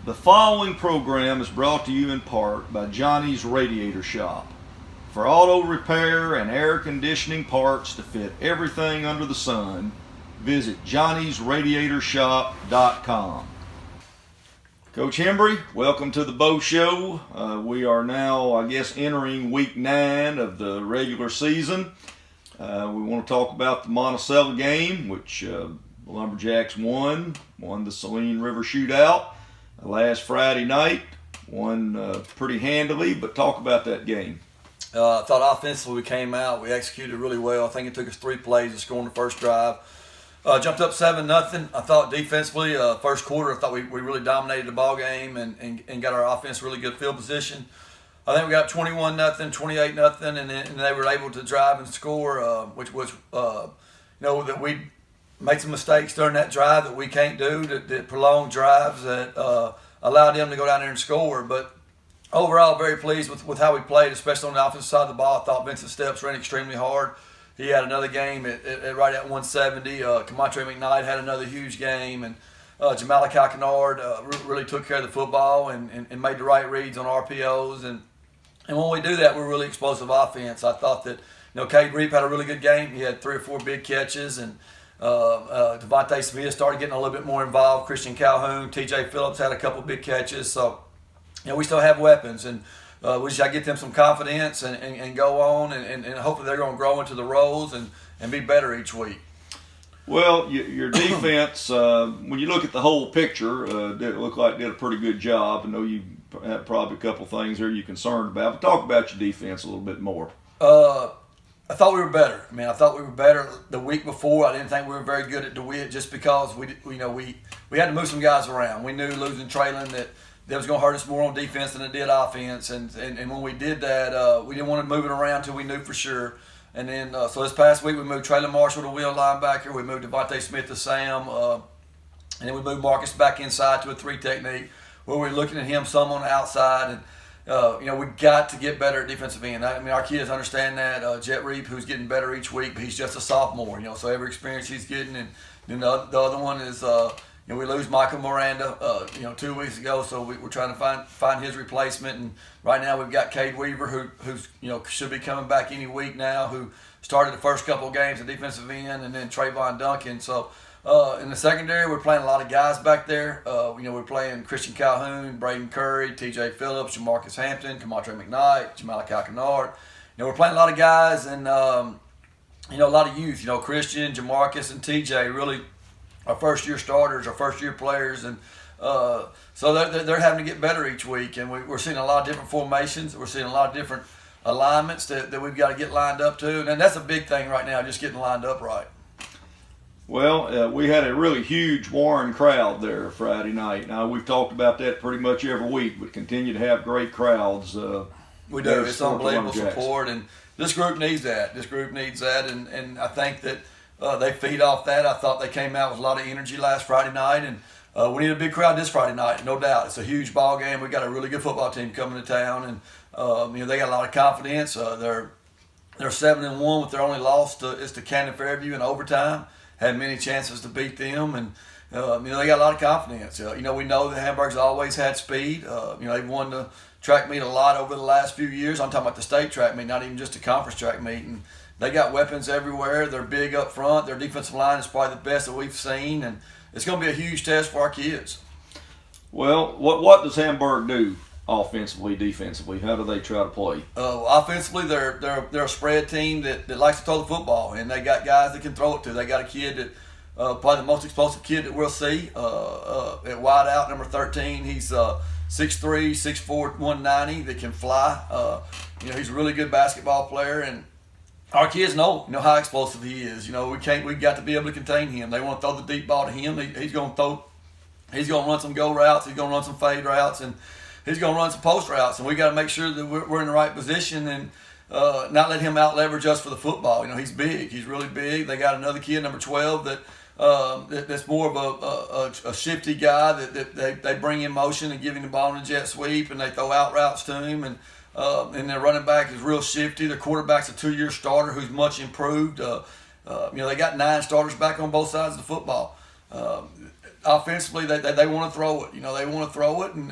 The following program is brought to you in part by Johnny's Radiator Shop. For auto repair and air conditioning parts to fit everything under the sun, visit johnnysradiatorshop.com. Coach Hembree, welcome to the Bow Show. We are now, entering week 9 of the regular season. We want to talk about the Monticello game, which the Lumberjacks won the Saline River Shootout last Friday night. Won pretty handily, but talk about that game. I thought offensively we came out, we executed really well. I think it took us 3 plays to score on the first drive. Jumped up 7-0. I thought defensively, first quarter, I thought we really dominated the ball game and got our offense really good field position. I think we got 21-0, 28-0, and then they were able to drive and score, which was, that we made some mistakes during that drive that we can't do, that prolonged drives that allowed them to go down there and score. But overall, very pleased with how we played, especially on the offensive side of the ball. I thought Vincent Steps ran extremely hard. He had another game right at 170. Camacho McKnight had another huge game, and Jamalikai Kennard really took care of the football and made the right reads on RPOs. And when we do that, we're really explosive offense. I thought that Cade Reap had a really good game. He had 3 or 4 big catches, and Devontae Smith started getting a little bit more involved. Christian Calhoun, TJ Phillips had a couple big catches. So we still have weapons, and we just got to get them some confidence and go on, and hopefully they're going to grow into the roles and be better each week. Well, your defense, when you look at the whole picture, it looked like did a pretty good job. I know you had probably a couple things there you're concerned about, but talk about your defense a little bit more. I thought we were better. I thought we were better the week before. I didn't think we were very good at DeWitt just because we had to move some guys around. We knew losing Traylon that was going to hurt us more on defense than it did offense. And when we did that, we didn't want to move it around until we knew for sure. And then, so this past week, we moved Traylon Marshall to wheel linebacker. We moved Devontae Smith to Sam. And then we moved Marcus back inside to a 3 technique where we're looking at him some on the outside. And, we got to get better at defensive end. Our kids understand that. Jet Reap, who's getting better each week, but he's just a sophomore, so every experience he's getting. And then the other one is, we lose Michael Miranda, 2 weeks ago, so we're trying to find his replacement. And right now we've got Cade Weaver, who's should be coming back any week now, who started the first couple of games at defensive end, and then Trayvon Duncan. So in the secondary, we're playing a lot of guys back there. We're playing Christian Calhoun, Braden Curry, TJ Phillips, Jamarcus Hampton, Camacho McKnight, Jamalikai Kennard. We're playing a lot of guys and a lot of youth. Christian, Jamarcus, and TJ really our first-year starters, our first-year players, and so they're having to get better each week. And we're seeing a lot of different formations. We're seeing a lot of different alignments that we've got to get lined up to, and that's a big thing right now, just getting lined up right. Well, we had a really huge Warren crowd there Friday night. Now, we've talked about that pretty much every week, but continue to have great crowds. We do. It's unbelievable support, and this group needs that. And I think that they feed off that. I thought they came out with a lot of energy last Friday night, and we need a big crowd this Friday night, no doubt. It's a huge ball game. We got a really good football team coming to town, and they got a lot of confidence. They're 7-1 with their only loss is to Canton Fairview in overtime. Had many chances to beat them, and they got a lot of confidence. We know that Hamburg's always had speed. They've won the track meet a lot over the last few years. I'm talking about the state track meet, not even just the conference track meet. And they got weapons everywhere. They're big up front. Their defensive line is probably the best that we've seen, and it's going to be a huge test for our kids. Well, what does Hamburg do offensively, defensively? How do they try to play? Offensively, they're a spread team that likes to throw the football, and they got guys that can throw it to. They got a kid that probably the most explosive kid that we'll see at wide out, number 13. He's 6'3", 6'4", 190 that can fly. He's a really good basketball player, and our kids know how explosive he is. We got to be able to contain him. They want to throw the deep ball to him. He's going to run some go routes. He's going to run some fade routes, and he's going to run some post routes. And we got to make sure that we're in the right position and not let him out leverage us for the football. He's big. He's really big. They got another kid, number 12, that's more of a shifty guy that they bring in motion and give him the ball in a jet sweep, and they throw out routes to him. And their running back is real shifty. Their quarterback's a 2-year starter who's much improved. They got 9 starters back on both sides of the football. offensively, they want to throw it. They want to throw it, and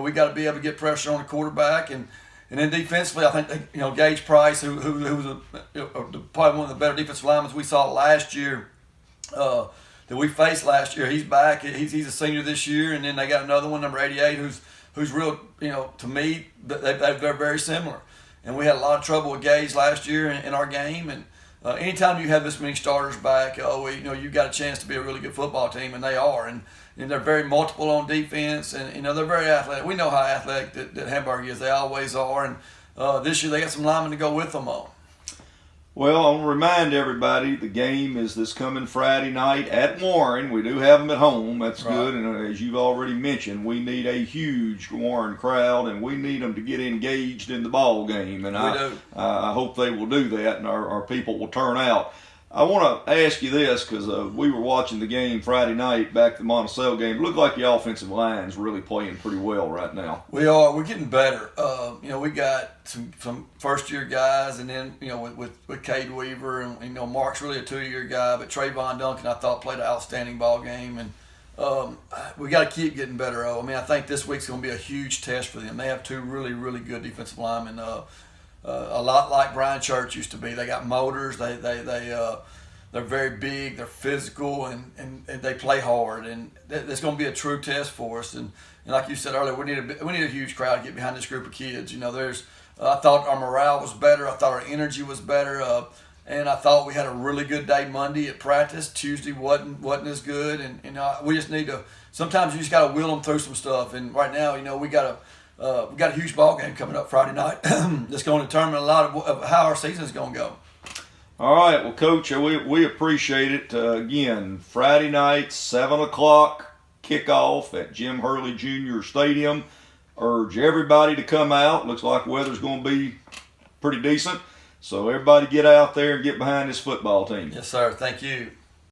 we got to be able to get pressure on the quarterback, and then defensively, I think Gage Price, who was probably one of the better defensive linemen we saw last year, that we faced last year. He's back. He's a senior this year, and then they got another one, number 88, who's real. To me, they're very similar. And we had a lot of trouble with Gage last year in our game. And anytime you have this many starters back, you've got a chance to be a really good football team, and they are. And they're very multiple on defense, and they're very athletic. We know how athletic that Hamburg is. They always are. And this year they got some linemen to go with them on. Well, I want to remind everybody the game is this coming Friday night at Warren. We do have them at home. That's right. Good. And as you've already mentioned, we need a huge Warren crowd, and we need them to get engaged in the ball game. And I hope they will do that, and our people will turn out. I want to ask you this, because we were watching the game Friday night, back to the Monticello game. It looked like the offensive line's really playing pretty well right now. We are. We're getting better. We got some first-year guys, and then, with Cade Weaver, and, Mark's really a 2-year guy, but Trayvon Duncan, I thought, played an outstanding ball game. And we got to keep getting better. I think this week's going to be a huge test for them. They have 2 really, really good defensive linemen. A lot like Brian Church used to be. They got motors. They're very big. They're physical, and they play hard. And that's going to be a true test for us. And like you said earlier, we need a huge crowd to get behind this group of kids. I thought our morale was better. I thought our energy was better. And I thought we had a really good day Monday at practice. Tuesday wasn't as good. And we just need to. Sometimes you just got to wheel them through some stuff. And right now, we got a huge ball game coming up Friday night that's going to determine a lot of how our season is going to go. All right, well, Coach, we appreciate it. Again, Friday night, 7 o'clock kickoff at Jim Hurley Jr. Stadium. Urge everybody to come out. Looks like the weather's going to be pretty decent. So everybody get out there and get behind this football team. Yes, sir. Thank you.